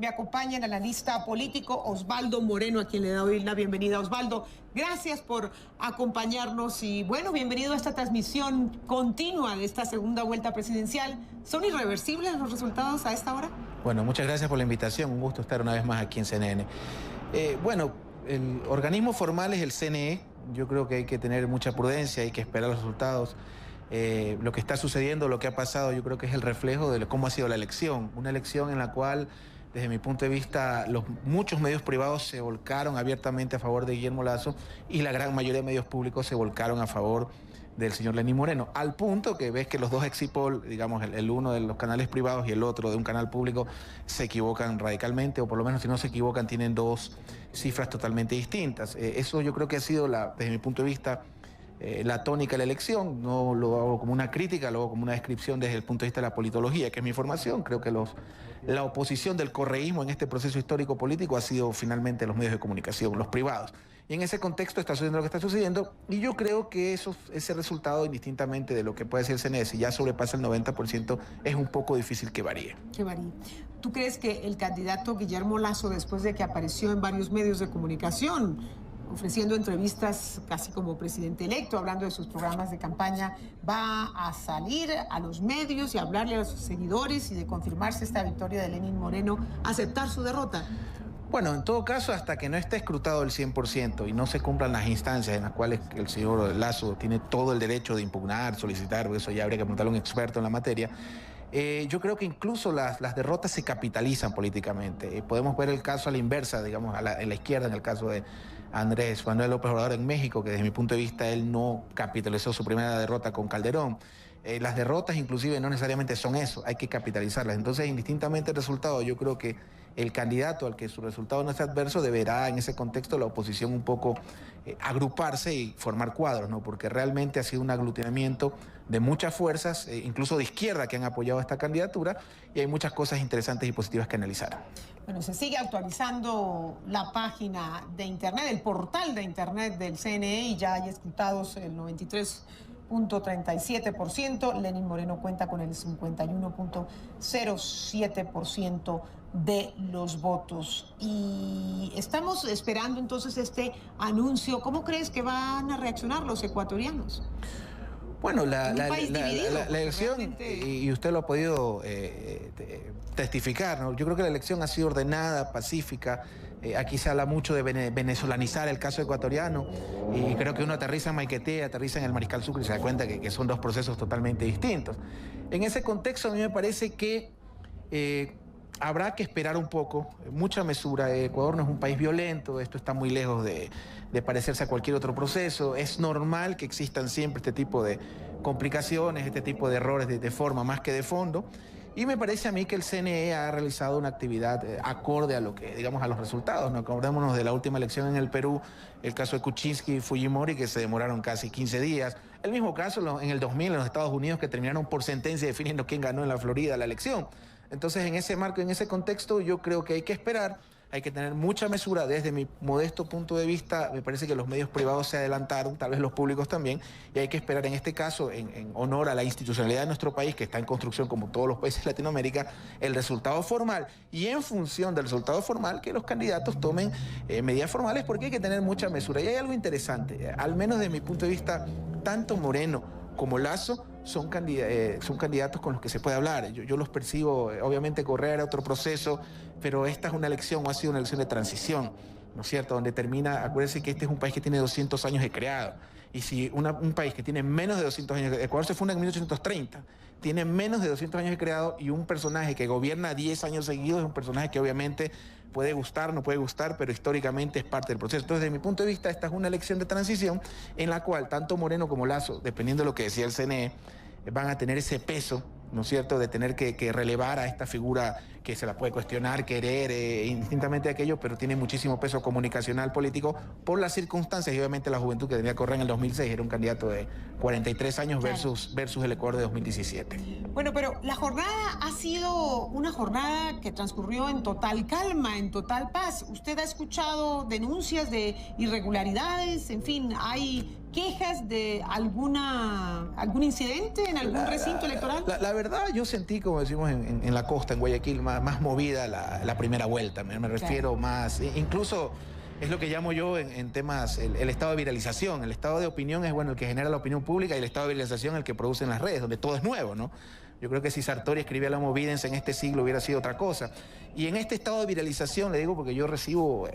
Me acompaña el analista político Osvaldo Moreno, a quien le doy la bienvenida. Osvaldo, gracias por acompañarnos y bueno, bienvenido a esta transmisión continua de esta segunda vuelta presidencial. ¿Son irreversibles los resultados a esta hora? Bueno, muchas gracias por la invitación. Un gusto estar una vez más aquí en CNN. Bueno, el organismo formal es el CNE. Yo creo que hay que tener mucha prudencia, hay que esperar los resultados. Lo que está sucediendo, lo que ha pasado, yo creo que es el reflejo de cómo ha sido la elección. Una elección en la cual, desde mi punto de vista, muchos medios privados se volcaron abiertamente a favor de Guillermo Lasso y la gran mayoría de medios públicos se volcaron a favor del señor Lenín Moreno, al punto que ves que los dos Exipol, digamos, el uno de los canales privados y el otro de un canal público, se equivocan radicalmente, o por lo menos si no se equivocan, tienen dos cifras totalmente distintas. Eso yo creo que ha sido, desde mi punto de vista, la tónica de la elección. No lo hago como una crítica, lo hago como una descripción desde el punto de vista de la politología, que es mi formación. Creo que la oposición del correísmo en este proceso histórico político ha sido finalmente los medios de comunicación, los privados. Y en ese contexto está sucediendo lo que está sucediendo, y yo creo que ese resultado, indistintamente de lo que puede decir el CNE, si ya sobrepasa el 90%, es un poco difícil que varíe. Que varíe. ¿Tú crees que el candidato Guillermo Lasso, después de que apareció en varios medios de comunicación, ofreciendo entrevistas casi como presidente electo, hablando de sus programas de campaña, va a salir a los medios y hablarle a sus seguidores y de confirmarse esta victoria de Lenín Moreno, aceptar su derrota? Bueno, en todo caso, hasta que no esté escrutado el 100% y no se cumplan las instancias en las cuales el señor Lasso tiene todo el derecho de impugnar, solicitar, porque eso ya habría que preguntarle a un experto en la materia, yo creo que incluso las derrotas se capitalizan políticamente. Podemos ver el caso a la inversa, digamos, en la izquierda, en el caso de Andrés Manuel López Obrador en México, que desde mi punto de vista él no capitalizó su primera derrota con Calderón. Las derrotas inclusive no necesariamente son eso, hay que capitalizarlas. Entonces, indistintamente el resultado, yo creo que el candidato al que su resultado no es adverso deberá en ese contexto la oposición un poco agruparse y formar cuadros, ¿no? Porque realmente ha sido un aglutinamiento de muchas fuerzas, incluso de izquierda, que han apoyado esta candidatura, y hay muchas cosas interesantes y positivas que analizar. Bueno, se sigue actualizando la página de internet, el portal de internet del CNE, y ya hay escrutados el 93.37%. Lenín Moreno cuenta con el 51.07% de los votos. Y estamos esperando entonces este anuncio. ¿Cómo crees que van a reaccionar los ecuatorianos? Bueno, la elección, realmente... y usted lo ha podido testificar, ¿no? Yo creo que la elección ha sido ordenada, pacífica. Aquí se habla mucho de venezolanizar el caso ecuatoriano, y creo que uno aterriza en Maiquetía, aterriza en el Mariscal Sucre y se da cuenta que son dos procesos totalmente distintos. En ese contexto, a mí me parece que habrá que esperar un poco, mucha mesura. Ecuador no es un país violento, esto está muy lejos de parecerse a cualquier otro proceso. Es normal que existan siempre este tipo de complicaciones, este tipo de errores de forma más que de fondo. Y me parece a mí que el CNE ha realizado una actividad acorde a lo que, digamos, a los resultados, ¿no? Acordémonos de la última elección en el Perú, el caso de Kuczynski y Fujimori, que se demoraron casi 15 días. El mismo caso en el 2000 en los Estados Unidos, que terminaron por sentencia definiendo quién ganó en la Florida la elección. Entonces, en ese marco, en ese contexto, yo creo que hay que esperar, hay que tener mucha mesura. Desde mi modesto punto de vista, me parece que los medios privados se adelantaron, tal vez los públicos también, y hay que esperar en este caso, en honor a la institucionalidad de nuestro país, que está en construcción como todos los países de Latinoamérica, el resultado formal, y en función del resultado formal, que los candidatos tomen medidas formales, porque hay que tener mucha mesura. Y hay algo interesante, al menos de mi punto de vista, tanto Moreno como Lasso son candidatos con los que se puede hablar. Yo los percibo, obviamente Correa era otro proceso, pero esta es una elección, o ha sido una elección de transición, ¿no es cierto? Donde termina, acuérdense que este es un país que tiene 200 años de creado. Y si un país que tiene menos de 200 años, Ecuador se funda en 1830, tiene menos de 200 años de creado, y un personaje que gobierna 10 años seguidos es un personaje que obviamente puede gustar, no puede gustar, pero históricamente es parte del proceso. Entonces, desde mi punto de vista, esta es una elección de transición en la cual tanto Moreno como Lasso, dependiendo de lo que decía el CNE, van a tener ese peso, ¿no es cierto?, de tener que relevar a esta figura que se la puede cuestionar, querer, indistintamente de aquello, pero tiene muchísimo peso comunicacional, político, por las circunstancias, y obviamente la juventud que tenía Correa en el 2006, era un candidato de 43 años versus el Ecuador de 2017. Bueno, pero la jornada ha sido una jornada que transcurrió en total calma, en total paz. ¿Usted ha escuchado denuncias de irregularidades? En fin, ¿hay quejas de algún incidente en algún recinto electoral? La verdad, yo sentí, como decimos en la costa, en Guayaquil, más movida la primera vuelta. Me refiero más, incluso es lo que llamo yo en temas, el estado de viralización. El estado de opinión es, bueno, el que genera la opinión pública, y el estado de viralización el que produce en las redes, donde todo es nuevo, ¿no? Yo creo que si Sartori escribía el Homo Videns en este siglo hubiera sido otra cosa. Y en este estado de viralización, le digo porque yo recibo...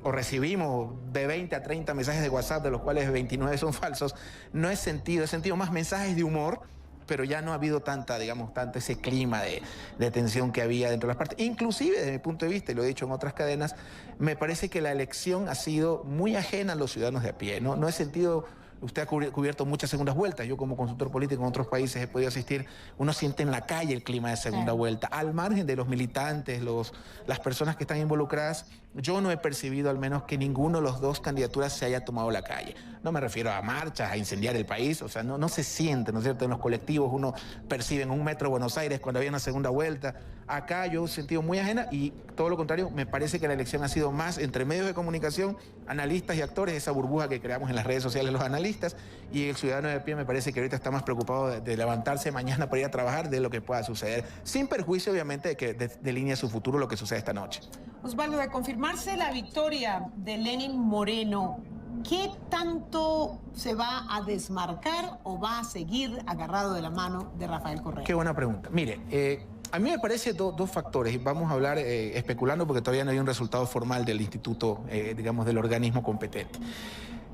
o recibimos de 20 a 30 mensajes de WhatsApp, de los cuales 29 son falsos, he sentido más mensajes de humor, pero ya no ha habido tanto ese clima de tensión que había dentro de las partes. Inclusive, desde mi punto de vista, y lo he dicho en otras cadenas, me parece que la elección ha sido muy ajena a los ciudadanos de a pie. No he sentido... Usted ha cubierto muchas segundas vueltas. Yo, como consultor político en otros países, he podido asistir. Uno siente en la calle el clima de segunda vuelta. Al margen de los militantes, las personas que están involucradas, yo no he percibido al menos que ninguno de los dos candidaturas se haya tomado la calle. No me refiero a marchas, a incendiar el país. O sea, no se siente, ¿no es cierto? En los colectivos uno percibe en un metro de Buenos Aires cuando había una segunda vuelta. Acá yo he sentido muy ajena, y todo lo contrario, me parece que la elección ha sido más entre medios de comunicación, analistas y actores, esa burbuja que creamos en las redes sociales los analistas, y el ciudadano de pie me parece que ahorita está más preocupado de levantarse mañana para ir a trabajar de lo que pueda suceder, sin perjuicio obviamente de que delinee su futuro lo que sucede esta noche. Osvaldo, de confirmarse la victoria de Lenín Moreno, ¿qué tanto se va a desmarcar o va a seguir agarrado de la mano de Rafael Correa? Qué buena pregunta. Mire, a mí me parece dos factores, y vamos a hablar especulando porque todavía no hay un resultado formal del instituto, digamos, del organismo competente.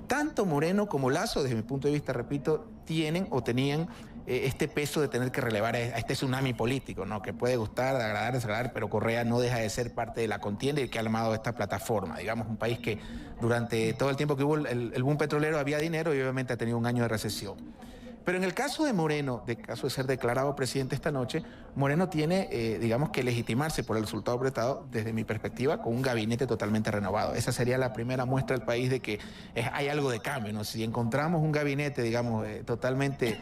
Tanto Moreno como Lasso, desde mi punto de vista, repito, tienen o tenían este peso de tener que relevar a este tsunami político, ¿no? Que puede gustar, agradar, desagradar, pero Correa no deja de ser parte de la contienda y que ha armado esta plataforma. Digamos, un país que durante todo el tiempo que hubo el boom petrolero había dinero, y obviamente ha tenido un año de recesión. Pero en el caso de Moreno, de caso de ser declarado presidente esta noche, Moreno tiene, digamos, que legitimarse por el resultado apretado, desde mi perspectiva, con un gabinete totalmente renovado. Esa sería la primera muestra del país de que hay algo de cambio, ¿no? Si encontramos un gabinete, digamos, totalmente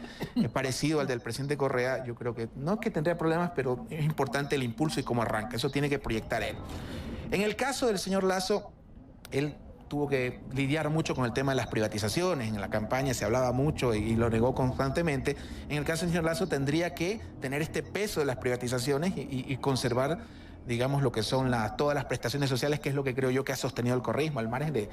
parecido al del presidente Correa, yo creo que no es que tendría problemas, pero es importante el impulso y cómo arranca. Eso tiene que proyectar él. En el caso del señor Lasso, él tuvo que lidiar mucho con el tema de las privatizaciones. En la campaña se hablaba mucho y lo negó constantemente. En el caso del señor Lasso tendría que tener este peso de las privatizaciones y conservar, digamos, lo que son todas las prestaciones sociales, que es lo que creo yo que ha sostenido el correísmo, al margen de...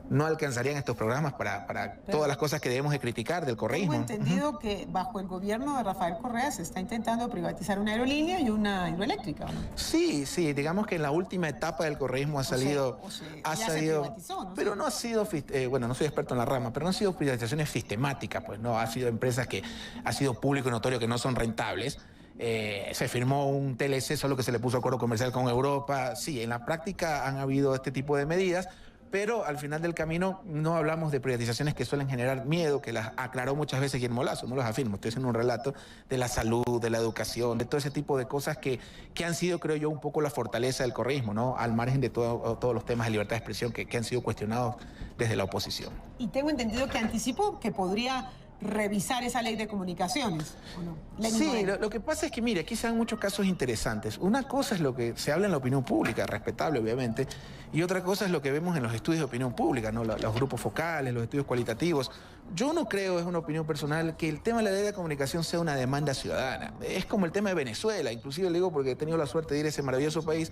No alcanzarían estos programas para todas las cosas que debemos de criticar del correísmo. Tengo entendido que bajo el gobierno de Rafael Correa se está intentando privatizar una aerolínea y una hidroeléctrica, ¿no? Sí, digamos que en la última etapa del correísmo ha salido... Se privatizó, ¿no? Pero no ha sido, bueno, no soy experto en la rama, pero no han sido privatizaciones sistemáticas, pues no, ha sido empresas que ha sido público y notorio que no son rentables. Se firmó un TLC, solo que se le puso acuerdo comercial con Europa. Sí, en la práctica han habido este tipo de medidas, pero al final del camino no hablamos de privatizaciones que suelen generar miedo, que las aclaró muchas veces Guillermo Lasso, no las afirmo, estoy haciendo un relato de la salud, de la educación, de todo ese tipo de cosas que han sido, creo yo, un poco la fortaleza del correísmo, ¿no? Al margen de todos los temas de libertad de expresión que han sido cuestionados desde la oposición. Y tengo entendido que anticipó que podría revisar esa ley de comunicaciones, ¿o no? Sí, lo que pasa es que, mire, aquí se dan muchos casos interesantes. Una cosa es lo que se habla en la opinión pública, respetable obviamente, y otra cosa es lo que vemos en los estudios de opinión pública, ¿no? Los grupos focales, los estudios cualitativos. Yo no creo, es una opinión personal, que el tema de la ley de comunicación sea una demanda ciudadana. Es como el tema de Venezuela, inclusive le digo porque he tenido la suerte de ir a ese maravilloso país.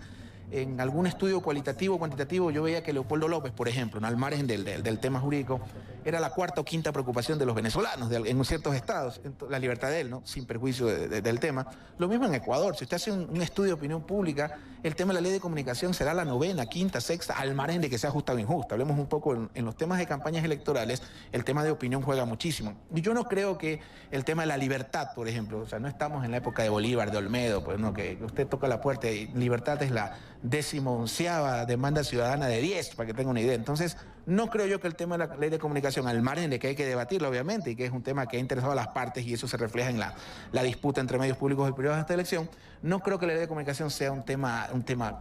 En algún estudio cualitativo o cuantitativo yo veía que Leopoldo López, por ejemplo, ¿no? Al margen del tema jurídico, era la cuarta o quinta preocupación de los venezolanos en ciertos estados, la libertad de él, ¿no? Sin perjuicio del tema. Lo mismo en Ecuador. Si usted hace un estudio de opinión pública, el tema de la ley de comunicación será la novena, quinta, sexta, al margen de que sea justa o injusta. Hablemos un poco en los temas de campañas electorales, el tema de opinión juega muchísimo. Y yo no creo que el tema de la libertad, por ejemplo, o sea, no estamos en la época de Bolívar, de Olmedo, pues no, que usted toca la puerta y libertad es la 11ª demanda ciudadana de 10, para que tenga una idea. Entonces, no creo yo que el tema de la ley de comunicación, al margen de que hay que debatirlo, obviamente, y que es un tema que ha interesado a las partes, y eso se refleja en la disputa entre medios públicos y privados de esta elección, no creo que la ley de comunicación sea un tema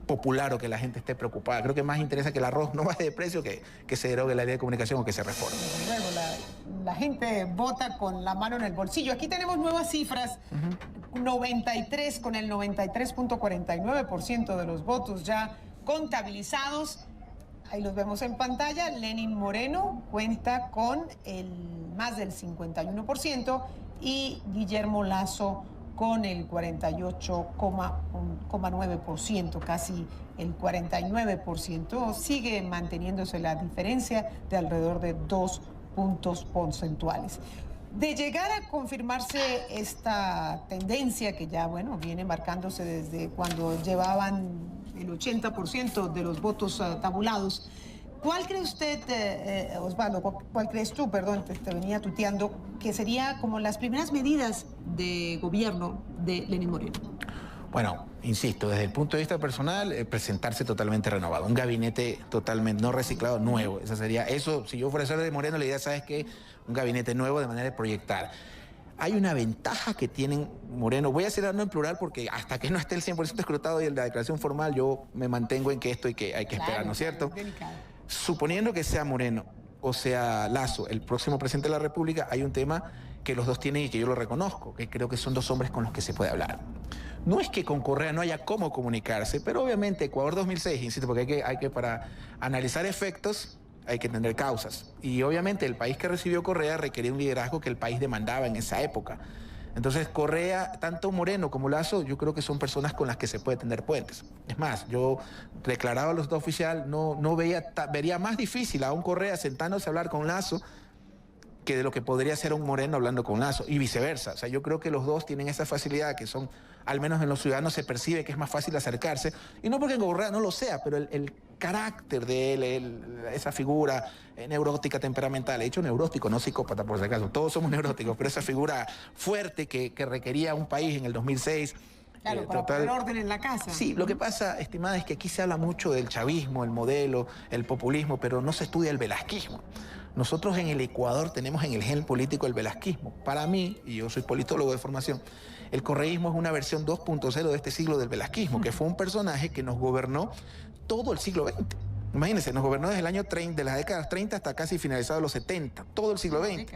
popular o que la gente esté preocupada. Creo que más interesa que el arroz no baje de precio que se derogue la ley de comunicación o que se reforme. Luego, la gente vota con la mano en el bolsillo. Aquí tenemos nuevas cifras. 93 con el 93.49% de los votos ya contabilizados. Ahí los vemos en pantalla. Lenín Moreno cuenta con más del 51% y Guillermo Lasso con el 48,9%, casi el 49%. Sigue manteniéndose la diferencia de alrededor de 2 puntos porcentuales. De llegar a confirmarse esta tendencia que ya, bueno, viene marcándose desde cuando llevaban el 80% de los votos tabulados, ¿cuál cree usted, Osvaldo, cuál crees tú, perdón, te venía tuteando, que sería como las primeras medidas de gobierno de Lenín Moreno? Bueno, insisto, desde el punto de vista personal, presentarse totalmente renovado, un gabinete totalmente no reciclado, nuevo. Esa sería, eso, si yo fuera de Moreno, la idea, ¿sabes qué? Un gabinete nuevo de manera de proyectar. Hay una ventaja que tienen Moreno, voy a hacer en plural porque hasta que no esté el 100% escrutado y la declaración formal, yo me mantengo en que esto hay que esperar, ¿no es cierto? Suponiendo que sea Moreno o sea Lasso el próximo presidente de la República, hay un tema que los dos tienen y que yo lo reconozco, que creo que son dos hombres con los que se puede hablar. No es que con Correa no haya cómo comunicarse, pero obviamente Ecuador 2006, insisto, porque hay que para analizar efectos hay que entender causas. Y obviamente el país que recibió Correa requería un liderazgo que el país demandaba en esa época. Entonces Correa, tanto Moreno como Lasso, yo creo que son personas con las que se puede tender puentes. Es más, yo declaraba a los dos oficial, vería más difícil a un Correa sentándose a hablar con Lasso que de lo que podría ser un Moreno hablando con Lasso, y viceversa. O sea, yo creo que los dos tienen esa facilidad que son, al menos en los ciudadanos se percibe que es más fácil acercarse, y no porque en Correa no lo sea, pero el carácter de él, esa figura neurótica, temperamental, he dicho neurótico, no psicópata por si acaso, todos somos neuróticos, pero esa figura fuerte que requería un país en el 2006. Claro, para poner orden en la casa. Sí, lo que pasa, estimada, es que aquí se habla mucho del chavismo, el modelo, el populismo, pero no se estudia el velasquismo. Nosotros en el Ecuador tenemos en el gen político el velasquismo. Para mí, y yo soy politólogo de formación, el correísmo es una versión 2.0 de este siglo del velasquismo, que fue un personaje que nos gobernó todo el siglo XX. Imagínense, nos gobernó desde el año 30, de las décadas 30 hasta casi finalizado los 70, todo el siglo XX.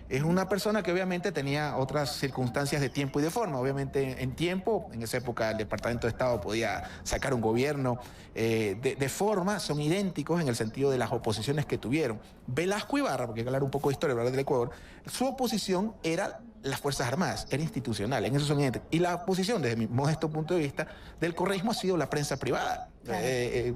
Es una persona que obviamente tenía otras circunstancias de tiempo y de forma. Obviamente en tiempo, en esa época el Departamento de Estado podía sacar un gobierno. De forma son idénticos en el sentido de las oposiciones que tuvieron. Velasco Ibarra, porque hay que hablar un poco de historia, hablar del Ecuador, su oposición era las Fuerzas Armadas, era institucional, en eso son idénticos. Y la oposición, desde mi modesto punto de vista, del correísmo ha sido la prensa privada. Claro.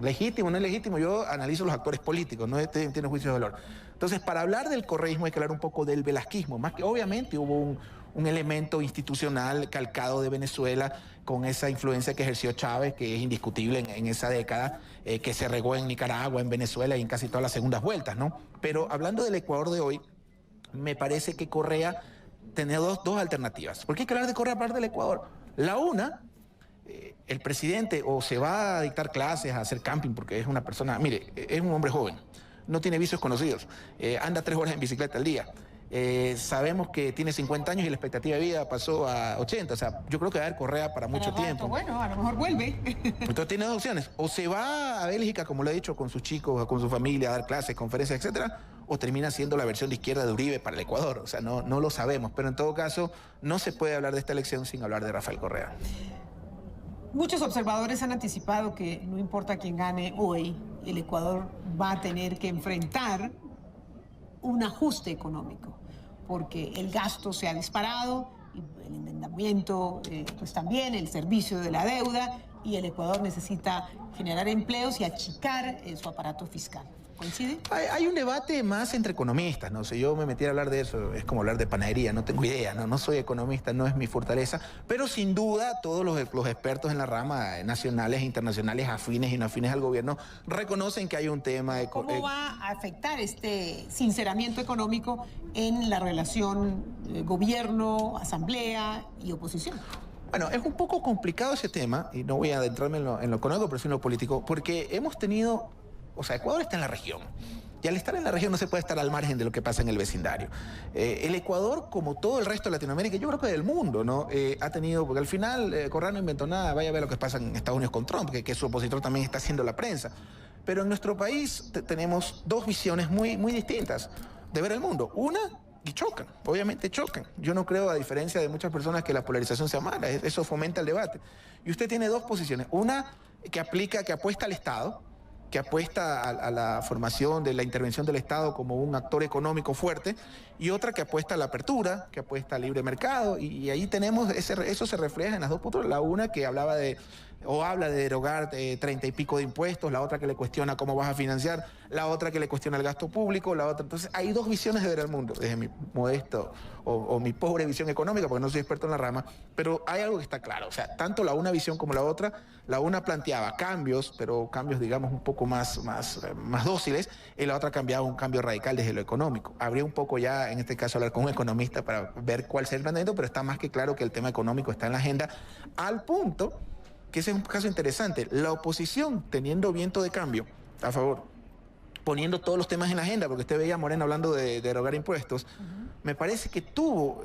Legítimo o no es legítimo, yo analizo los actores políticos, no tiene juicio de valor. Entonces, para hablar del correísmo hay que hablar un poco del velasquismo, más que obviamente hubo un elemento institucional calcado de Venezuela con esa influencia que ejerció Chávez, que es indiscutible en esa década, que se regó en Nicaragua, en Venezuela y en casi todas las segundas vueltas, ¿no? Pero hablando del Ecuador de hoy, me parece que Correa tenía dos alternativas. ¿Por qué hay que hablar de Correa aparte del Ecuador? La una, el presidente o se va a dictar clases, a hacer camping, porque es una persona, mire, es un hombre joven, no tiene vicios conocidos, anda 3 horas en bicicleta al día. Sabemos que tiene 50 años y la expectativa de vida pasó a 80. O sea, yo creo que va a haber Correa para mucho tiempo. Bueno, a lo mejor vuelve. Entonces tiene dos opciones. O se va a Bélgica, como lo he dicho, con sus chicos, con su familia, a dar clases, conferencias, etcétera, o termina siendo la versión de izquierda de Uribe para el Ecuador. O sea, no lo sabemos. Pero en todo caso, no se puede hablar de esta elección sin hablar de Rafael Correa. Muchos observadores han anticipado que no importa quién gane hoy, el Ecuador va a tener que enfrentar un ajuste económico, porque el gasto se ha disparado, el endeudamiento pues también, el servicio de la deuda, y el Ecuador necesita generar empleos y achicar su aparato fiscal. ¿Coincide? Hay un debate más entre economistas, no sé, yo me metí a hablar de eso, es como hablar de panadería, no tengo idea, no soy economista, no es mi fortaleza, pero sin duda todos los expertos en la rama, nacionales e internacionales, afines y no afines al gobierno, reconocen que hay un tema... ¿Cómo va a afectar este sinceramiento económico en la relación gobierno, asamblea y oposición? Bueno, es un poco complicado ese tema, y no voy a adentrarme en lo económico, pero sí en lo político, porque hemos tenido... O sea, Ecuador está en la región. Y al estar en la región no se puede estar al margen de lo que pasa en el vecindario. El Ecuador, como todo el resto de Latinoamérica, yo creo que del mundo, ¿no? Ha tenido, porque al final Correa no inventó nada, vaya a ver lo que pasa en Estados Unidos con Trump, que su opositor también está haciendo la prensa. Pero en nuestro país tenemos dos visiones muy distintas de ver el mundo. Una, y chocan, obviamente chocan. Yo no creo, a diferencia de muchas personas, que la polarización sea mala, eso fomenta el debate. Y usted tiene dos posiciones. Una que apuesta al Estado, que apuesta a la formación de la intervención del Estado como un actor económico fuerte, y otra que apuesta a la apertura, que apuesta al libre mercado, y ahí tenemos, eso se refleja en las dos posturas, la una que habla de derogar 30 y pico de impuestos, la otra que le cuestiona cómo vas a financiar, la otra que le cuestiona el gasto público, la otra. Entonces hay dos visiones de ver el mundo, desde mi modesto o mi pobre visión económica, porque no soy experto en la rama, pero hay algo que está claro, o sea, tanto la una visión como la otra, la una planteaba cambios, pero cambios, digamos, un poco más dóciles, y la otra cambiaba un cambio radical desde lo económico. Habría un poco ya, en este caso, hablar con un economista para ver cuál sería el planteamiento, pero está más que claro que el tema económico está en la agenda, al punto que ese es un caso interesante. La oposición, teniendo viento de cambio a favor, poniendo todos los temas en la agenda, porque usted veía a Moreno hablando de derogar impuestos, me parece que tuvo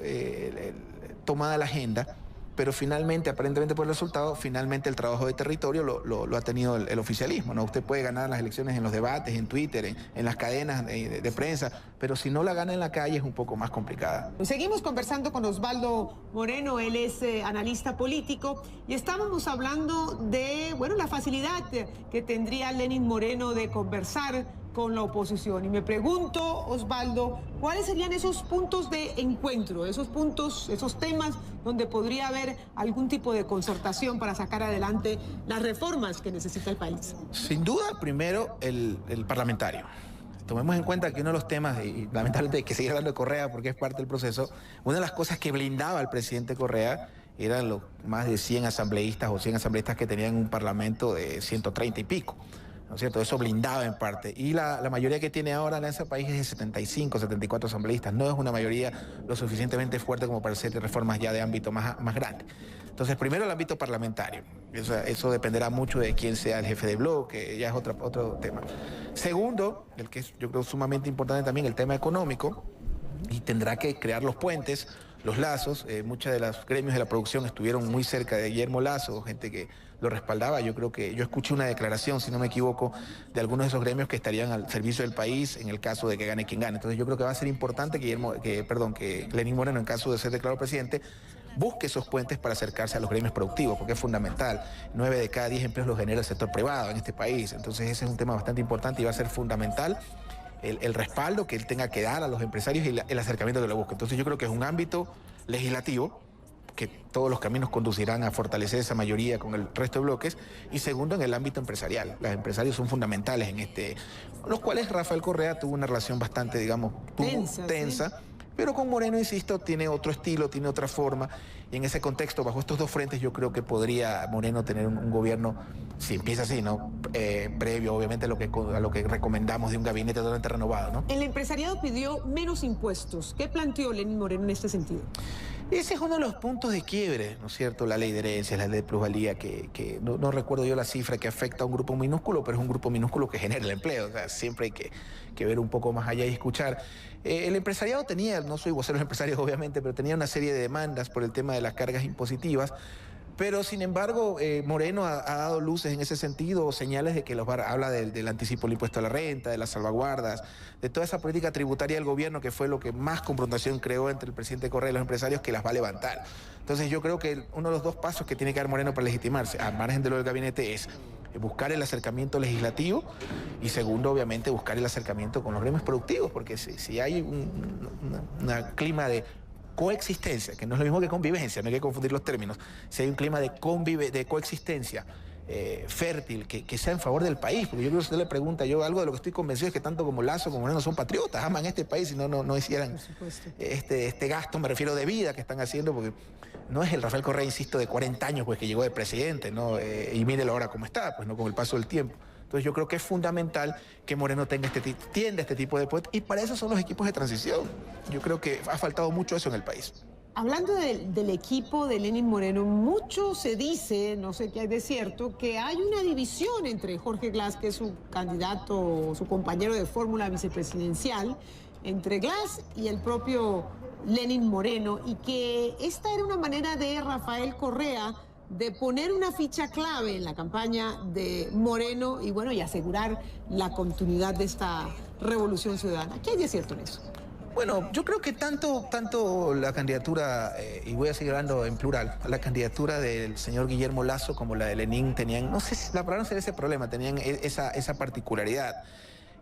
tomada la agenda, pero finalmente, aparentemente por el resultado, finalmente el trabajo de territorio lo ha tenido el oficialismo, ¿no? Usted puede ganar las elecciones en los debates, en Twitter, en las cadenas de prensa, pero si no la gana en la calle es un poco más complicada. Seguimos conversando con Osvaldo Moreno, él es analista político, y estábamos hablando de, bueno, la facilidad que tendría Lenín Moreno de conversar con la oposición. Y me pregunto, Osvaldo, ¿cuáles serían esos puntos de encuentro, esos puntos, esos temas donde podría haber algún tipo de concertación para sacar adelante las reformas que necesita el país? Sin duda, primero, el parlamentario. Tomemos en cuenta que uno de los temas, y lamentablemente hay que seguir hablando de Correa porque es parte del proceso, una de las cosas que blindaba al presidente Correa eran los más de 100 asambleístas o 100 asambleístas que tenían un parlamento de 130 y pico. ¿No es cierto? Eso blindaba en parte. Y la mayoría que tiene ahora en ese país es de 75, 74 asambleístas. No es una mayoría lo suficientemente fuerte como para hacer reformas ya de ámbito más grande. Entonces, primero el ámbito parlamentario. Eso dependerá mucho de quién sea el jefe de bloque, ya es otro tema. Segundo, el que es yo creo sumamente importante también, el tema económico, y tendrá que crear los puentes, los lazos. Muchos de los gremios de la producción estuvieron muy cerca de Guillermo Lasso, gente que lo respaldaba. Yo creo que yo escuché una declaración, si no me equivoco, de algunos de esos gremios que estarían al servicio del país en el caso de que gane quien gane. Entonces yo creo que va a ser importante que Lenín Moreno, en caso de ser declarado presidente, busque esos puentes para acercarse a los gremios productivos, porque es fundamental. 9 de cada 10 empleos los genera el sector privado en este país. Entonces ese es un tema bastante importante y va a ser fundamental el respaldo que él tenga que dar a los empresarios y el acercamiento que lo busque. Entonces yo creo que es un ámbito legislativo, que todos los caminos conducirán a fortalecer esa mayoría con el resto de bloques, y segundo, en el ámbito empresarial. Los empresarios son fundamentales en los cuales Rafael Correa tuvo una relación bastante, digamos, tensa. ¿Sí? Pero con Moreno, insisto, tiene otro estilo, tiene otra forma, y en ese contexto, bajo estos dos frentes, yo creo que podría Moreno tener un gobierno, si empieza así, ¿no? Previo, obviamente, a lo que recomendamos de un gabinete totalmente renovado, ¿no? El empresariado pidió menos impuestos. ¿Qué planteó Lenín Moreno en este sentido? Ese es uno de los puntos de quiebre, ¿no es cierto? La ley de herencias, la ley de plusvalía, que no recuerdo yo la cifra, que afecta a un grupo minúsculo, pero es un grupo minúsculo que genera el empleo. O sea, siempre hay que ver un poco más allá y escuchar. El empresariado tenía, no soy vocero de los empresarios obviamente, pero tenía una serie de demandas por el tema de las cargas impositivas. Pero, sin embargo, Moreno ha dado luces en ese sentido, señales de que habla del anticipo del impuesto a la renta, de las salvaguardas, de toda esa política tributaria del gobierno, que fue lo que más confrontación creó entre el presidente Correa y los empresarios, que las va a levantar. Entonces yo creo que uno de los dos pasos que tiene que dar Moreno para legitimarse, al margen de lo del gabinete, es buscar el acercamiento legislativo y segundo, obviamente, buscar el acercamiento con los gremios productivos, porque si hay un clima de coexistencia, que no es lo mismo que convivencia, no hay que confundir los términos, si hay un clima de coexistencia fértil, que sea en favor del país, porque yo creo que usted le pregunta, yo algo de lo que estoy convencido es que tanto como Lasso como Moreno son patriotas, aman este país, si no hicieran este gasto, me refiero de vida que están haciendo, porque no es el Rafael Correa, insisto, de 40 años pues que llegó de presidente, ¿no? Y mírelo ahora cómo está, pues no, con el paso del tiempo. Entonces yo creo que es fundamental que Moreno tienda este tipo de puestos, y para eso son los equipos de transición. Yo creo que ha faltado mucho eso en el país. Hablando del equipo de Lenín Moreno, mucho se dice, no sé qué hay de cierto, que hay una división entre Jorge Glass, que es su candidato, su compañero de fórmula vicepresidencial, entre Glass y el propio Lenín Moreno, y que esta era una manera de Rafael Correa de poner una ficha clave en la campaña de Moreno y, bueno, y asegurar la continuidad de esta revolución ciudadana. ¿Qué hay de cierto en eso? Bueno, yo creo que tanto la candidatura, y voy a seguir hablando en plural, la candidatura del señor Guillermo Lasso como la de Lenín tenían, no sé si la palabra no sería ese problema, tenían esa particularidad.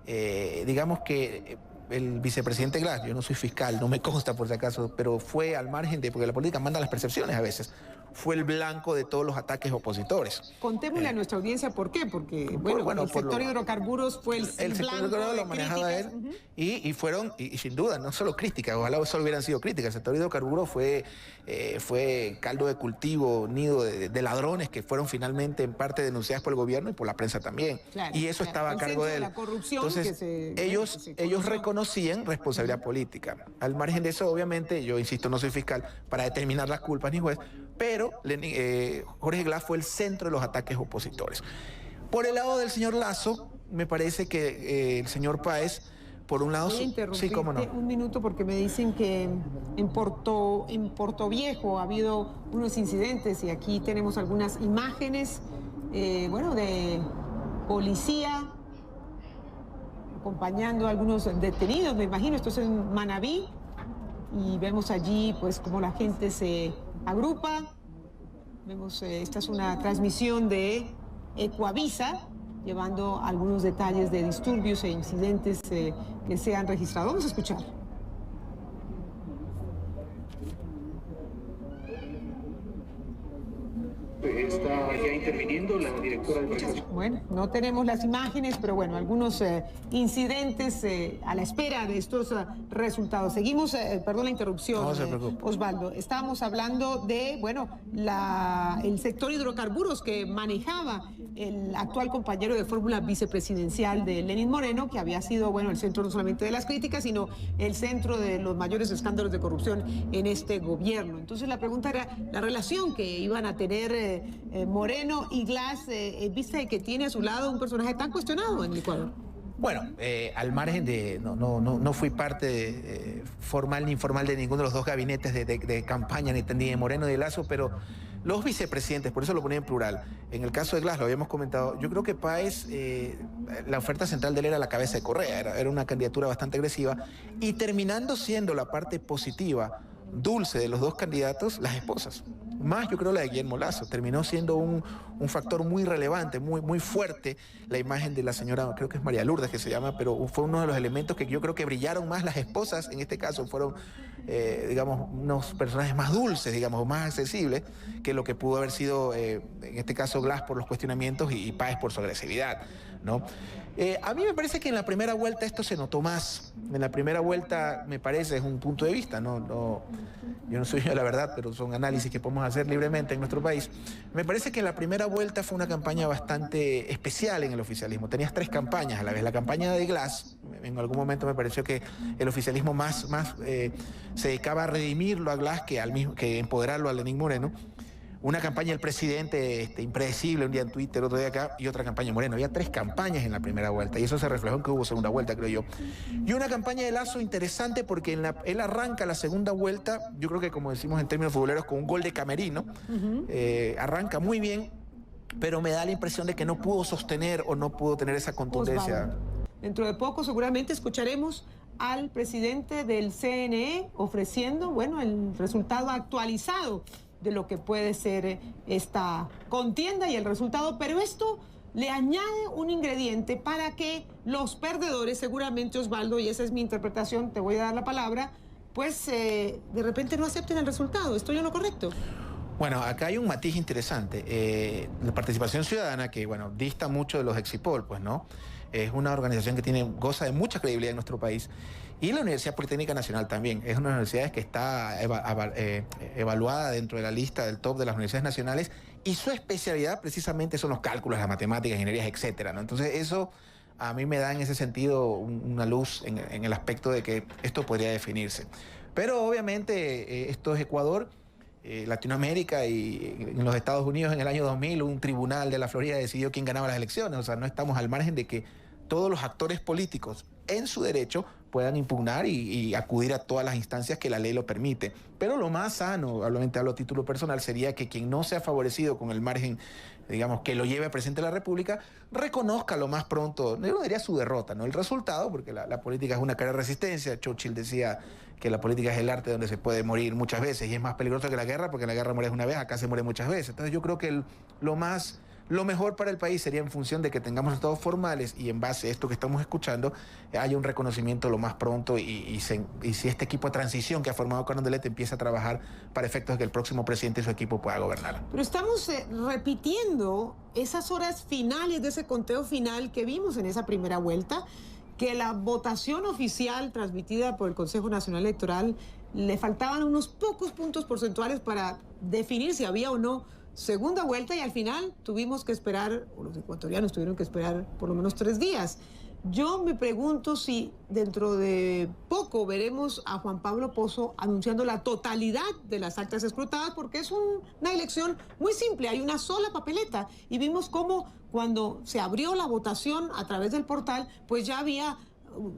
Digamos que el vicepresidente Glass, yo no soy fiscal, no me consta por si acaso, pero fue al margen de, porque la política manda las percepciones a veces, fue el blanco de todos los ataques opositores. Contémosle a nuestra audiencia por qué, porque bueno, el sector hidrocarburos fue el sector hidrocarburos lo manejaba él, y fueron, y sin duda, no solo críticas, ojalá solo hubieran sido críticas, el sector hidrocarburos fue caldo de cultivo, nido de ladrones que fueron finalmente en parte denunciadas por el gobierno y por la prensa también. Claro, y eso estaba a cargo de él. La corrupción. Entonces, ellos reconocían responsabilidad política. Al margen de eso, obviamente, yo insisto, no soy fiscal para determinar las culpas ni juez, pero Jorge Glass fue el centro de los ataques opositores. Por el lado del señor Lasso, me parece que el señor Páez, por un lado... Sí, cómo no. Un minuto, porque me dicen que en Portoviejo ha habido unos incidentes y aquí tenemos algunas imágenes, de policía acompañando a algunos detenidos, me imagino. Esto es en Manabí y vemos allí pues cómo la gente se agrupa. Vemos, esta es una transmisión de Ecuavisa, llevando algunos detalles de disturbios e incidentes que se han registrado. Vamos a escuchar. Está ya interviniendo la directora de... Bueno, no tenemos las imágenes, pero bueno, algunos incidentes a la espera de estos resultados. Seguimos, perdón la interrupción, no se preocupe, Osvaldo. Estábamos hablando de, el sector hidrocarburos que manejaba el actual compañero de fórmula vicepresidencial de Lenín Moreno, que había sido, el centro no solamente de las críticas, sino el centro de los mayores escándalos de corrupción en este gobierno. Entonces la pregunta era la relación que iban a tener Moreno y Glass, en vista de que tiene a su lado un personaje tan cuestionado en el Ecuador. Bueno, al margen de... No fui parte formal ni informal de ninguno de los dos gabinetes de campaña, ni de Moreno ni de Lasso, pero los vicepresidentes, por eso lo ponía en plural. En el caso de Glass, lo habíamos comentado, yo creo que Páez, la oferta central de él era la cabeza de Correa, era una candidatura bastante agresiva, y terminando siendo la parte positiva, dulce de los dos candidatos, las esposas. Más yo creo la de Guillermo Lasso, terminó siendo un factor muy relevante, muy fuerte, la imagen de la señora, creo que es María Lourdes que se llama, pero fue uno de los elementos que yo creo que brillaron más. Las esposas, en este caso, fueron, unos personajes más dulces, más accesibles, que lo que pudo haber sido, en este caso, Glass por los cuestionamientos y Páez por su agresividad, ¿no? A mí me parece que en la primera vuelta esto se notó más. En la primera vuelta, me parece, es un punto de vista, yo no soy yo la verdad, pero son análisis que podemos hacer libremente en nuestro país. Me parece que la primera vuelta fue una campaña bastante especial en el oficialismo. Tenías 3 campañas a la vez. La campaña de Glass, en algún momento me pareció que el oficialismo más se dedicaba a redimirlo a Glass que empoderarlo a Lenín Moreno. Una campaña del presidente impredecible, un día en Twitter, otro día acá, y otra campaña Moreno. Había 3 campañas en la primera vuelta, y eso se reflejó en que hubo segunda vuelta, creo yo. Y una campaña de Lasso interesante porque él arranca la segunda vuelta, yo creo que como decimos en términos futboleros, con un gol de camerino. Arranca muy bien, pero me da la impresión de que no pudo sostener o no pudo tener esa contundencia. Osvaldo, dentro de poco seguramente escucharemos al presidente del CNE ofreciendo, el resultado actualizado de lo que puede ser esta contienda y el resultado, pero esto le añade un ingrediente para que los perdedores, seguramente, Osvaldo, y esa es mi interpretación, te voy a dar la palabra, pues de repente no acepten el resultado. ¿Estoy en lo correcto? Bueno, acá hay un matiz interesante. La participación ciudadana, que dista mucho de los Exipol, pues, ¿no? Es una organización que goza de mucha credibilidad en nuestro país. Y la Universidad Politécnica Nacional también. Es una universidad que está evaluada dentro de la lista del top de las universidades nacionales, y su especialidad precisamente son los cálculos, las matemáticas, ingenierías, etcétera, ¿no? Entonces eso a mí me da en ese sentido una luz en el aspecto de que esto podría definirse. Pero obviamente esto es Ecuador. Latinoamérica, y en los Estados Unidos en el año 2000 un tribunal de la Florida decidió quién ganaba las elecciones. O sea, no estamos al margen de que todos los actores políticos, en su derecho, puedan impugnar y acudir a todas las instancias que la ley lo permite. Pero lo más sano, obviamente hablo a título personal, sería que quien no sea favorecido con el margen, digamos, que lo lleve a presidente de la República, reconozca lo más pronto, yo no diría su derrota, no el resultado, porque la política es una cara de resistencia. Churchill decía que la política es el arte donde se puede morir muchas veces y es más peligroso que la guerra, porque en la guerra mueres una vez, acá se muere muchas veces. Entonces yo creo que lo mejor para el país sería en función de que tengamos resultados formales y en base a esto que estamos escuchando haya un reconocimiento lo más pronto y si este equipo de transición que ha formado Carondelet empieza a trabajar para efectos de que el próximo presidente y su equipo pueda gobernar. Pero estamos repitiendo esas horas finales de ese conteo final que vimos en esa primera vuelta, que la votación oficial transmitida por el Consejo Nacional Electoral le faltaban unos pocos puntos porcentuales para definir si había o no segunda vuelta y al final tuvimos que esperar, o los ecuatorianos tuvieron que esperar por lo menos 3 días. Yo me pregunto si dentro de poco veremos a Juan Pablo Pozo anunciando la totalidad de las actas escrutadas, porque es una elección muy simple, hay una sola papeleta y vimos cómo cuando se abrió la votación a través del portal, pues ya había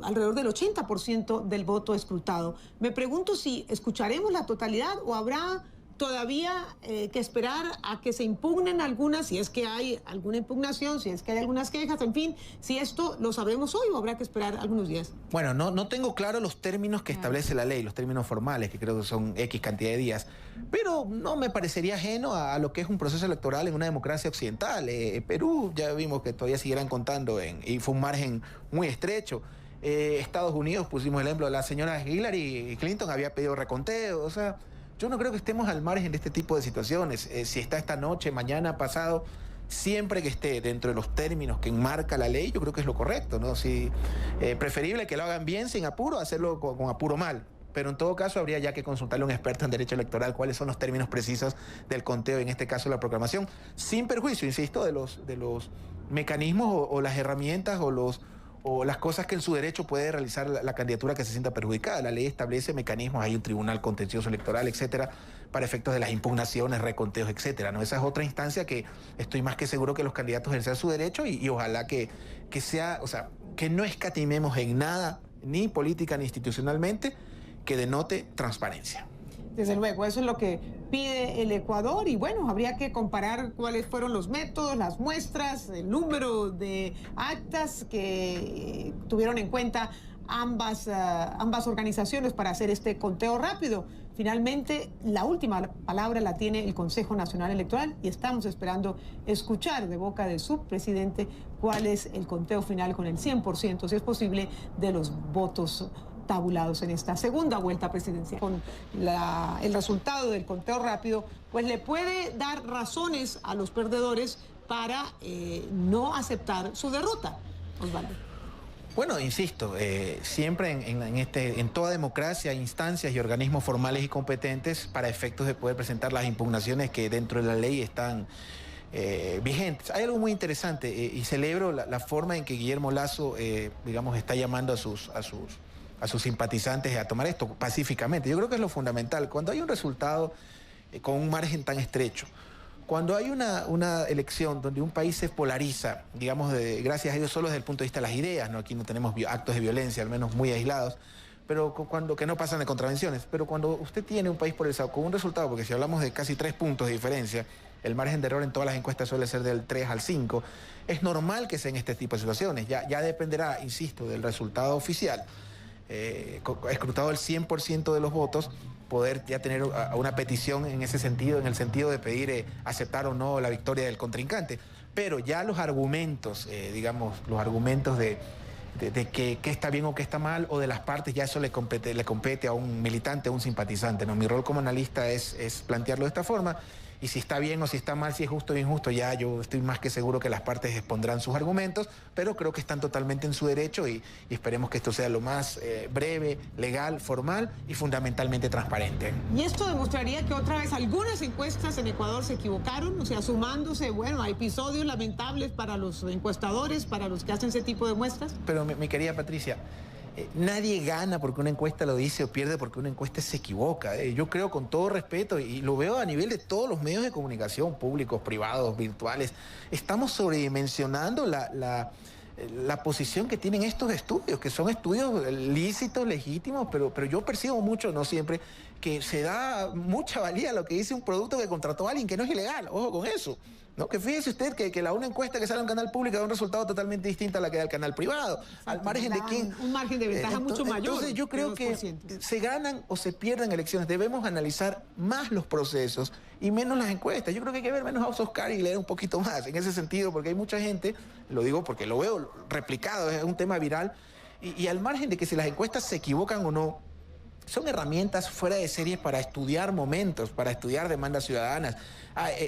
alrededor del 80% del voto escrutado. Me pregunto si escucharemos la totalidad o habrá todavía que esperar a que se impugnen algunas, si es que hay alguna impugnación, si es que hay algunas quejas, en fin, si esto lo sabremos hoy o habrá que esperar algunos días. Bueno, no tengo claro los términos que establece la ley, los términos formales, que creo que son X cantidad de días, pero no me parecería ajeno a lo que es un proceso electoral en una democracia occidental. Perú, ya vimos que todavía seguirán contando y fue un margen muy estrecho. Estados Unidos, pusimos el ejemplo, la señora Hillary Clinton había pedido reconteo, o sea, yo no creo que estemos al margen de este tipo de situaciones. Si está esta noche, mañana, pasado, siempre que esté dentro de los términos que enmarca la ley, yo creo que es lo correcto, ¿no? Preferible que lo hagan bien, sin apuro, hacerlo con apuro mal. Pero en todo caso habría ya que consultarle a un experto en derecho electoral cuáles son los términos precisos del conteo, en este caso la proclamación, sin perjuicio, insisto, de los mecanismos o las herramientas o las cosas que en su derecho puede realizar la candidatura que se sienta perjudicada. La ley establece mecanismos, hay un tribunal contencioso electoral, etcétera, para efectos de las impugnaciones, reconteos, etcétera, ¿no? Esa es otra instancia que estoy más que seguro que los candidatos ejercen su derecho y ojalá que sea, o sea, que no escatimemos en nada, ni política ni institucionalmente, que denote transparencia. Desde luego, eso es lo que pide el Ecuador y bueno, habría que comparar cuáles fueron los métodos, las muestras, el número de actas que tuvieron en cuenta ambas organizaciones para hacer este conteo rápido. Finalmente, la última palabra la tiene el Consejo Nacional Electoral y estamos esperando escuchar de boca del subpresidente cuál es el conteo final con el 100%, si es posible, de los votos tabulados en esta segunda vuelta presidencial. Con el resultado del conteo rápido, pues le puede dar razones a los perdedores para no aceptar su derrota, Osvaldo. Bueno, insisto, siempre en toda democracia hay instancias y organismos formales y competentes para efectos de poder presentar las impugnaciones que dentro de la ley están vigentes. Hay algo muy interesante y celebro la forma en que Guillermo Lasso, digamos, está llamando a sus simpatizantes a tomar esto pacíficamente. Yo creo que es lo fundamental. Cuando hay un resultado con un margen tan estrecho, cuando hay una elección donde un país se polariza, digamos, gracias a Dios solo desde el punto de vista de las ideas, ¿no? Aquí no tenemos actos de violencia, al menos muy aislados, pero que no pasan de contravenciones. Pero cuando usted tiene un país polarizado con un resultado, porque si hablamos de casi 3 puntos de diferencia, el margen de error en todas las encuestas suele ser del 3 al 5, es normal que sean este tipo de situaciones. Ya dependerá, insisto, del resultado oficial. Escrutado el 100% de los votos, poder ya tener una petición en ese sentido, en el sentido de pedir aceptar o no la victoria del contrincante. Pero ya los argumentos, digamos, los argumentos de qué está bien o qué está mal, o de las partes, ya eso le compete a un militante, a un simpatizante, ¿no? Mi rol como analista es plantearlo de esta forma. Y si está bien o si está mal, si es justo o injusto, ya yo estoy más que seguro que las partes expondrán sus argumentos, pero creo que están totalmente en su derecho y esperemos que esto sea lo más breve, legal, formal y fundamentalmente transparente. Y esto demostraría que otra vez algunas encuestas en Ecuador se equivocaron, o sea, sumándose, bueno, a episodios lamentables para los encuestadores, para los que hacen ese tipo de muestras. Pero mi querida Patricia, nadie gana porque una encuesta lo dice o pierde porque una encuesta se equivoca. Yo creo, con todo respeto, y lo veo a nivel de todos los medios de comunicación, públicos, privados, virtuales, estamos sobredimensionando la posición que tienen estos estudios, que son estudios lícitos, legítimos, pero yo percibo mucho, no siempre, que se da mucha valía a lo que dice un producto que contrató a alguien que no es ilegal. Ojo con eso. ¿No? Que fíjese usted que una encuesta que sale en un canal público da un resultado totalmente distinto a la que da el canal privado. Exacto, al margen de quién. Un margen de ventaja mucho mayor. Entonces yo creo que se ganan o se pierden elecciones. Debemos analizar más los procesos y menos las encuestas. Yo creo que hay que ver menos House of Cards y leer un poquito más en ese sentido, porque hay mucha gente, lo digo porque lo veo replicado, es un tema viral, y al margen de que si las encuestas se equivocan o no, son herramientas fuera de serie para estudiar momentos, para estudiar demandas ciudadanas.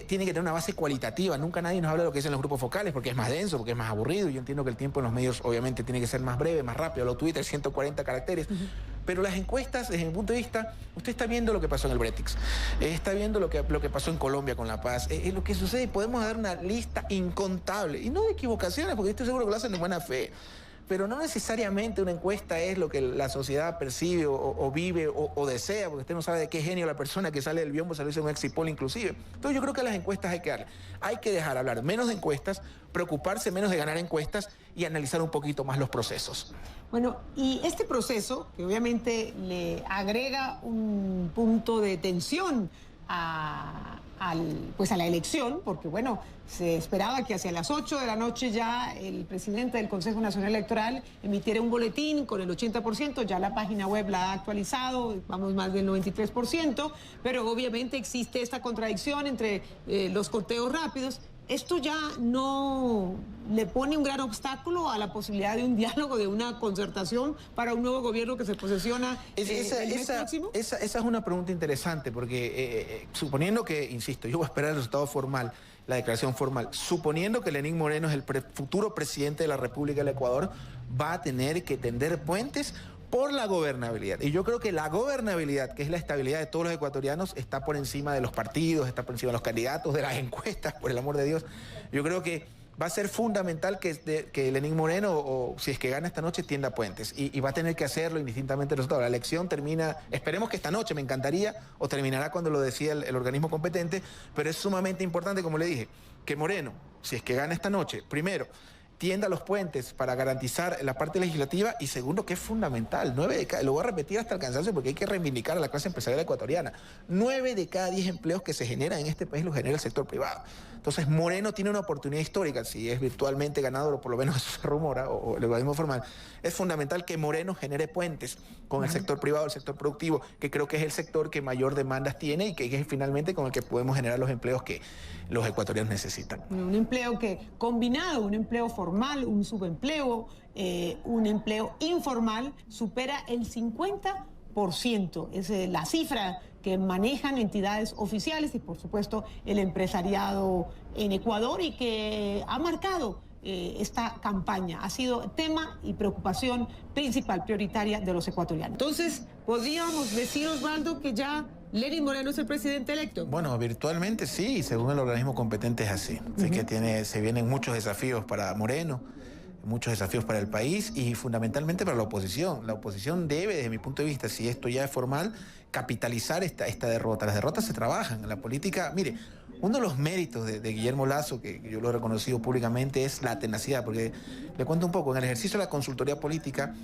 Tiene que tener una base cualitativa. Nunca nadie nos habla de lo que dicen los grupos focales, porque es más denso, porque es más aburrido. Yo entiendo que el tiempo en los medios obviamente tiene que ser más breve, más rápido. Los Twitter, 140 caracteres. Pero las encuestas, desde mi punto de vista, usted está viendo lo que pasó en el Bretix. Está viendo lo que pasó en Colombia con La Paz. Lo que sucede, podemos dar una lista incontable. Y no de equivocaciones, porque estoy seguro que lo hacen de buena fe. Pero no necesariamente una encuesta es lo que la sociedad percibe o vive o desea, porque usted no sabe de qué genio la persona que sale del biombo salió en un exit poll inclusive. Entonces yo creo que a las encuestas hay que dejar hablar menos de encuestas, preocuparse menos de ganar encuestas y analizar un poquito más los procesos. Bueno, y este proceso, que obviamente le agrega un punto de tensión a la elección, porque bueno, se esperaba que hacia las 8 de la noche ya el presidente del Consejo Nacional Electoral emitiera un boletín con el 80%, ya la página web la ha actualizado, vamos más del 93%, pero obviamente existe esta contradicción entre los conteos rápidos. ¿Esto ya no le pone un gran obstáculo a la posibilidad de un diálogo, de una concertación para un nuevo gobierno que se posesiona el mes próximo? Esa es una pregunta interesante, porque suponiendo que, insisto, yo voy a esperar el resultado formal, la declaración formal, suponiendo que Lenín Moreno es el futuro presidente de la República del Ecuador, va a tener que tender puentes por la gobernabilidad. Y yo creo que la gobernabilidad, que es la estabilidad de todos los ecuatorianos, está por encima de los partidos, está por encima de los candidatos, de las encuestas, por el amor de Dios. Yo creo que va a ser fundamental que Lenín Moreno, o si es que gana esta noche, tienda puentes. Y va a tener que hacerlo indistintamente del resultado. La elección termina, esperemos que esta noche, me encantaría, o terminará cuando lo decida el organismo competente, pero es sumamente importante, como le dije, que Moreno, si es que gana esta noche, primero, tienda los puentes para garantizar la parte legislativa, y segundo, que es fundamental, 9 de cada, lo voy a repetir hasta el cansancio porque hay que reivindicar a la clase empresarial ecuatoriana, 9 de cada 10 empleos que se generan en este país los genera el sector privado. Entonces Moreno tiene una oportunidad histórica, si es virtualmente ganador, o por lo menos eso se rumora, o el organismo formal, es fundamental que Moreno genere puentes con el sector privado, el sector productivo, que creo que es el sector que mayor demandas tiene y que es finalmente con el que podemos generar los empleos que los ecuatorianos necesitan. Un empleo que combinado, un empleo formal, un subempleo, un empleo informal, supera el 50%. Es la cifra que manejan entidades oficiales y, por supuesto, el empresariado en Ecuador, y que ha marcado esta campaña. Ha sido tema y preocupación principal, prioritaria de los ecuatorianos. Entonces, ¿podríamos decir, Osvaldo, que ya Lenín Moreno es el presidente electo? Bueno, virtualmente sí, según el organismo competente es así. Así que se vienen muchos desafíos para Moreno, muchos desafíos para el país y fundamentalmente para la oposición. La oposición debe, desde mi punto de vista, si esto ya es formal, capitalizar esta derrota. Las derrotas se trabajan en la política. Mire, uno de los méritos de Guillermo Lasso, que yo lo he reconocido públicamente, es la tenacidad, porque le cuento un poco, en el ejercicio de la consultoría política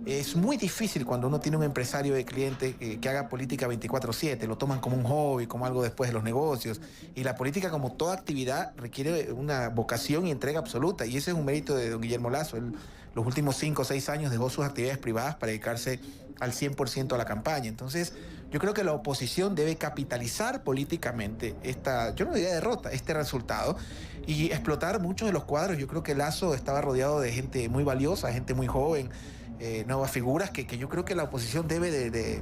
es muy difícil cuando uno tiene un empresario de cliente que haga política 24/7, lo toman como un hobby, como algo después de los negocios, y la política, como toda actividad, requiere una vocación y entrega absoluta, y ese es un mérito de don Guillermo Lasso. Él, los últimos 5 o 6 años dejó sus actividades privadas para dedicarse al 100% a la campaña. Entonces, yo creo que la oposición debe capitalizar políticamente yo no diría derrota, este resultado, y explotar muchos de los cuadros. Yo creo que Lasso estaba rodeado de gente muy valiosa, gente muy joven, nuevas figuras que yo creo que la oposición debe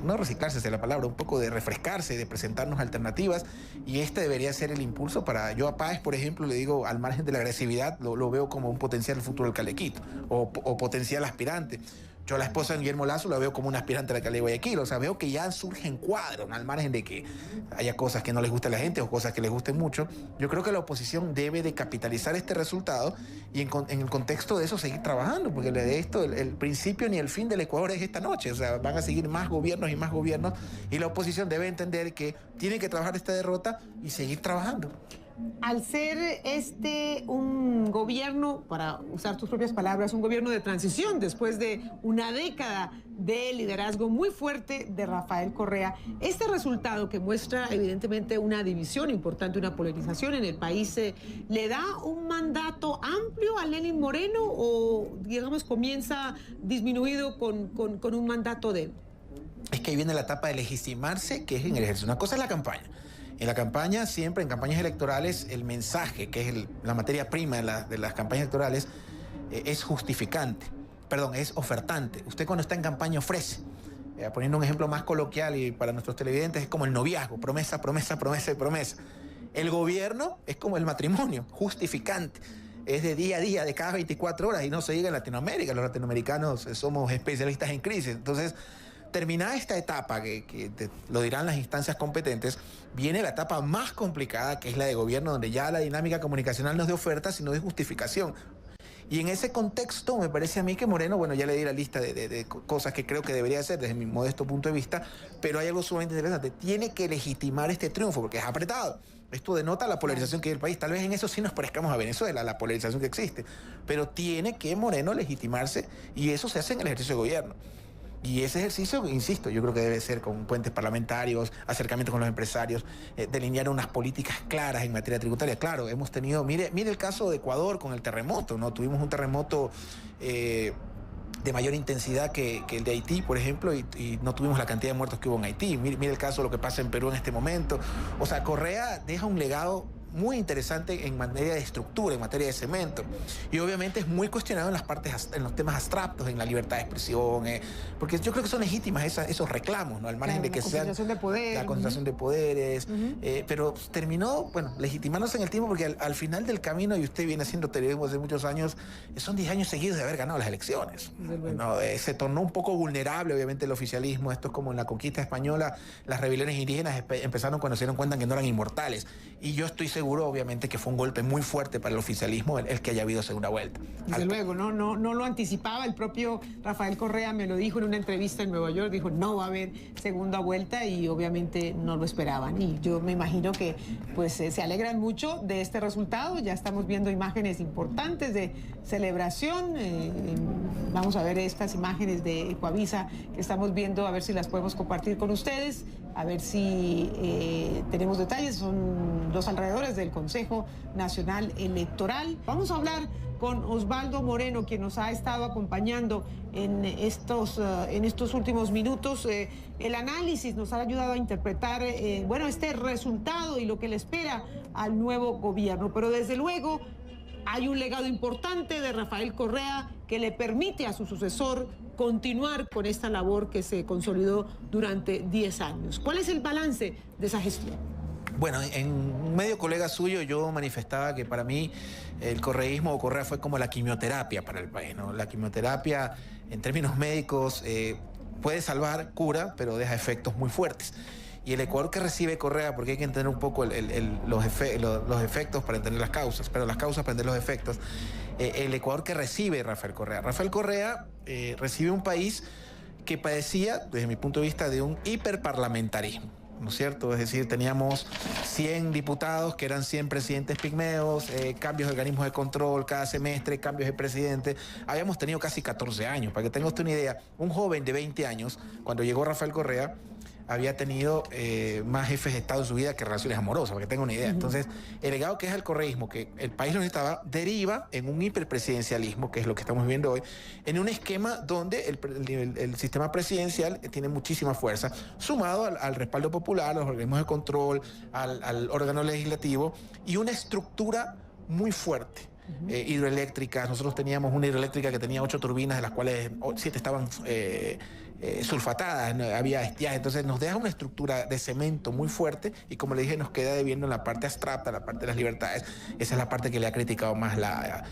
no reciclarse es la palabra, un poco de refrescarse, de presentarnos alternativas, y este debería ser el impulso para... Yo a Páez, por ejemplo, le digo, al margen de la agresividad, lo veo como un potencial futuro del Calequito, o potencial aspirante. Yo a la esposa de Guillermo Lasso la veo como una aspirante a la alcaldía de Guayaquil. O sea, veo que ya surgen cuadros, al margen de que haya cosas que no les gusten a la gente o cosas que les gusten mucho. Yo creo que la oposición debe de capitalizar este resultado y en el contexto de eso seguir trabajando, porque de esto el principio ni el fin del Ecuador es esta noche. O sea, van a seguir más gobiernos y la oposición debe entender que tiene que trabajar esta derrota y seguir trabajando. Al ser un gobierno, para usar tus propias palabras, un gobierno de transición después de una década de liderazgo muy fuerte de Rafael Correa, este resultado que muestra evidentemente una división importante, una polarización en el país, ¿le da un mandato amplio a Lenín Moreno o, digamos, comienza disminuido con un mandato débil? Es que ahí viene la etapa de legitimarse, que es en el ejercicio. Una cosa es la campaña. En la campaña, siempre en campañas electorales, el mensaje, que es la materia prima de las campañas electorales, es justificante. Perdón, es ofertante. Usted cuando está en campaña ofrece. Poniendo un ejemplo más coloquial y para nuestros televidentes, es como el noviazgo, promesa, promesa, promesa y promesa. El gobierno es como el matrimonio, justificante. Es de día a día, de cada 24 horas, y no se diga en Latinoamérica. Los latinoamericanos somos especialistas en crisis. Entonces, terminada esta etapa, que lo dirán las instancias competentes, viene la etapa más complicada, que es la de gobierno, donde ya la dinámica comunicacional no es de oferta, sino de justificación. Y en ese contexto me parece a mí que Moreno, bueno, ya le di la lista de cosas que creo que debería hacer desde mi modesto punto de vista, pero hay algo sumamente interesante. Tiene que legitimar este triunfo, porque es apretado. Esto denota la polarización que hay en el país. Tal vez en eso sí nos parezcamos a Venezuela, la polarización que existe. Pero tiene que Moreno legitimarse, y eso se hace en el ejercicio de gobierno. Y ese ejercicio, insisto, yo creo que debe ser con puentes parlamentarios, acercamientos con los empresarios, delinear unas políticas claras en materia tributaria. Claro, hemos tenido, mire el caso de Ecuador con el terremoto, ¿no? Tuvimos un terremoto de mayor intensidad que el de Haití, por ejemplo, y no tuvimos la cantidad de muertos que hubo en Haití. Mire el caso de lo que pasa en Perú en este momento. O sea, Correa deja un legado muy interesante en materia de estructura, en materia de cemento. Y obviamente es muy cuestionado en los temas abstractos, en la libertad de expresión, porque yo creo que son legítimas esos reclamos, ¿no? Al margen de que sean... La concentración de poder. La concentración de poderes. Pero terminó, bueno, legitimándose en el tiempo, porque al final del camino, y usted viene haciendo periodismo hace muchos años, son 10 años seguidos de haber ganado las elecciones. ¿No? Se tornó un poco vulnerable, obviamente, el oficialismo. Esto es como en la conquista española, las rebeliones indígenas empezaron cuando se dieron cuenta que no eran inmortales. Y yo estoy seguro, obviamente, que fue un golpe muy fuerte para el oficialismo el que haya habido segunda vuelta. Desde luego, no lo anticipaba. El propio Rafael Correa me lo dijo en una entrevista en Nueva York, dijo no va a haber segunda vuelta, y obviamente no lo esperaban. Y yo me imagino que pues se alegran mucho de este resultado. Ya estamos viendo imágenes importantes de celebración. Vamos a ver estas imágenes de Ecuavisa que estamos viendo, a ver si las podemos compartir con ustedes, a ver si tenemos detalles. Son los alrededores del Consejo Nacional Electoral. Vamos a hablar con Osvaldo Moreno, quien nos ha estado acompañando en estos últimos minutos. El análisis nos ha ayudado a interpretar este resultado y lo que le espera al nuevo gobierno. Pero desde luego hay un legado importante de Rafael Correa que le permite a su sucesor continuar con esta labor que se consolidó durante 10 años. ¿Cuál es el balance de esa gestión? Bueno, en un medio colega suyo yo manifestaba que para mí el correísmo o Correa fue como la quimioterapia para el país, ¿no? La quimioterapia, en términos médicos, puede salvar, cura, pero deja efectos muy fuertes. Y el Ecuador que recibe Correa, porque hay que entender un poco los efectos para entender las causas, pero las causas para entender los efectos. El Ecuador que recibe Rafael Correa. Rafael Correa recibe un país que padecía, desde mi punto de vista, de un hiperparlamentarismo, ¿no es cierto? Es decir, teníamos 100 diputados que eran 100 presidentes pigmeos, cambios de organismos de control cada semestre, cambios de presidente. Habíamos tenido casi 14 años. Para que tenga usted una idea, un joven de 20 años, cuando llegó Rafael Correa, había tenido más jefes de Estado en su vida que relaciones amorosas, para que tenga una idea. Entonces, el legado que es el correísmo, que el país lo necesitaba, deriva en un hiperpresidencialismo, que es lo que estamos viendo hoy, en un esquema donde el sistema presidencial tiene muchísima fuerza, sumado al respaldo popular, a los organismos de control, al órgano legislativo, y una estructura muy fuerte. Hidroeléctricas. Nosotros teníamos una hidroeléctrica que tenía 8 turbinas, de las cuales 7 estaban sulfatadas, ¿no? Había estiaje. Entonces nos deja una estructura de cemento muy fuerte, y como le dije, nos queda debiendo en la parte abstracta, la parte de las libertades. Esa es la parte que le ha criticado más la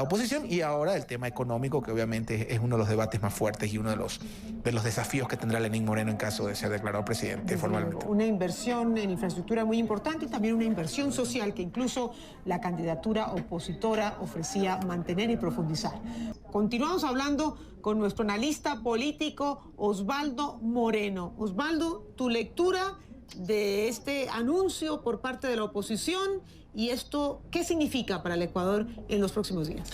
oposición. Y ahora el tema económico, que obviamente es uno de los debates más fuertes y uno de los desafíos que tendrá Lenín Moreno en caso de ser declarado presidente formalmente. Una inversión en infraestructura muy importante, y también una inversión social que incluso la candidatura opositora ofrecía mantener y profundizar. Continuamos hablando con nuestro analista político Osvaldo Moreno. Osvaldo, tu lectura de este anuncio por parte de la oposición ¿Y esto qué significa para el Ecuador en los próximos días?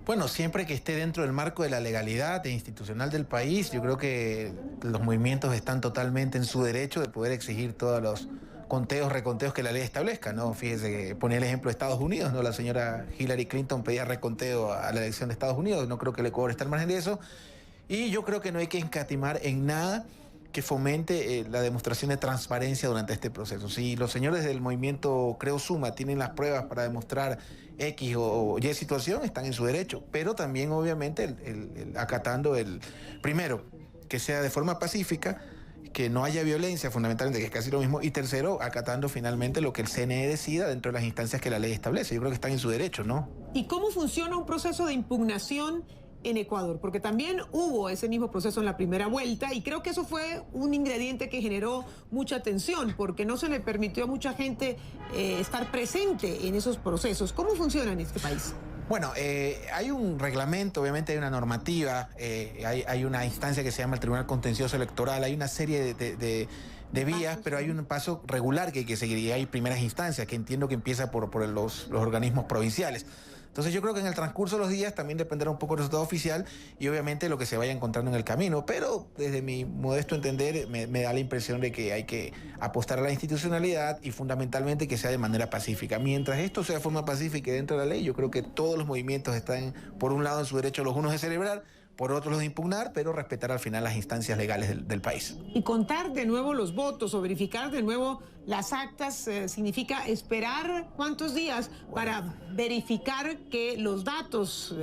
Bueno, siempre que esté dentro del marco de la legalidad e institucional del país, yo creo que los movimientos están totalmente en su derecho de poder exigir todos los conteos, reconteos que la ley establezca, ¿no? Fíjese que ponía el ejemplo de Estados Unidos, ¿no? La señora Hillary Clinton pedía reconteo a la elección de Estados Unidos. No creo que el Ecuador esté al margen de eso. Y yo creo que no hay que escatimar en nada que fomente la demostración de transparencia durante este proceso. Si los señores del movimiento Creo Suma tienen las pruebas para demostrar X o Y situación, están en su derecho, pero también obviamente acatando primero, que sea de forma pacífica, que no haya violencia fundamentalmente, que es casi lo mismo, y tercero, acatando finalmente lo que el CNE decida dentro de las instancias que la ley establece. Yo creo que están en su derecho, ¿no? ¿Y cómo funciona un proceso de impugnación en Ecuador? Porque también hubo ese mismo proceso en la primera vuelta y creo que eso fue un ingrediente que generó mucha tensión porque no se le permitió a mucha gente estar presente en esos procesos. ¿Cómo funciona en este país? Bueno, hay un reglamento, obviamente hay una normativa, hay una instancia que se llama el Tribunal Contencioso Electoral, hay una serie de vías, pero hay un paso regular que hay que seguir y hay primeras instancias que entiendo que empieza por los organismos provinciales. Entonces yo creo que en el transcurso de los días también dependerá un poco del resultado oficial y obviamente lo que se vaya encontrando en el camino, pero desde mi modesto entender me da la impresión de que hay que apostar a la institucionalidad y fundamentalmente que sea de manera pacífica. Mientras esto sea de forma pacífica y dentro de la ley, yo creo que todos los movimientos están por un lado en su derecho los unos de celebrar, por otros los de impugnar, pero respetar al final las instancias legales del país. Y contar de nuevo los votos o verificar de nuevo las actas significa esperar ¿cuántos días para verificar que los datos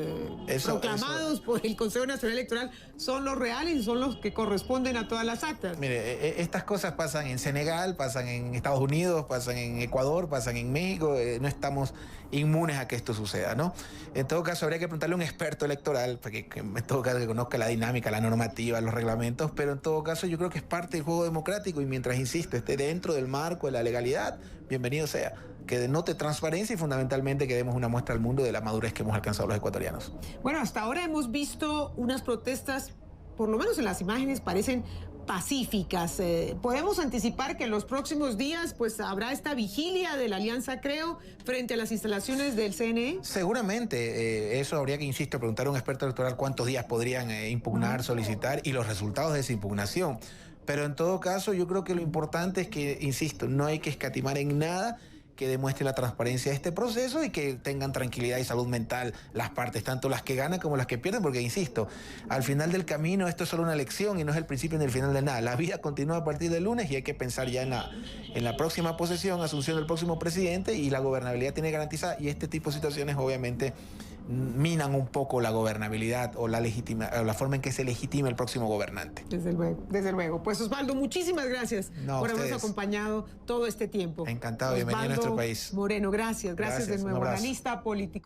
proclamados por el Consejo Nacional Electoral son los reales y son los que corresponden a todas las actas? Mire, estas cosas pasan en Senegal, pasan en Estados Unidos, pasan en Ecuador, pasan en México, no estamos inmunes a que esto suceda, ¿no? En todo caso, habría que preguntarle a un experto electoral, porque en todo caso que conozca la dinámica, la normativa, los reglamentos, pero en todo caso yo creo que es parte del juego democrático y mientras, insisto, esté dentro del marco de la legalidad, bienvenido sea. Que denote transparencia y fundamentalmente que demos una muestra al mundo de la madurez que hemos alcanzado los ecuatorianos. Bueno, hasta ahora hemos visto unas protestas, por lo menos en las imágenes, parecen pacíficas. ¿Podemos anticipar que en los próximos días pues habrá esta vigilia de la Alianza Creo frente a las instalaciones del CNE? Seguramente, eso habría que, insisto, preguntar a un experto electoral cuántos días podrían impugnar, solicitar y los resultados de esa impugnación. Pero en todo caso, yo creo que lo importante es que, insisto, no hay que escatimar en nada que demuestre la transparencia de este proceso y que tengan tranquilidad y salud mental las partes, tanto las que ganan como las que pierden, porque, insisto, al final del camino esto es solo una elección y no es el principio ni el final de nada. La vida continúa a partir del lunes y hay que pensar ya en la próxima posesión, asunción del próximo presidente y la gobernabilidad tiene garantizada y este tipo de situaciones obviamente minan un poco la gobernabilidad o la forma en que se legitima el próximo gobernante. Desde luego, desde luego. Pues Osvaldo, muchísimas gracias por habernos acompañado todo este tiempo. Encantado, bienvenido a nuestro país. Moreno, gracias de nuevo, analista político.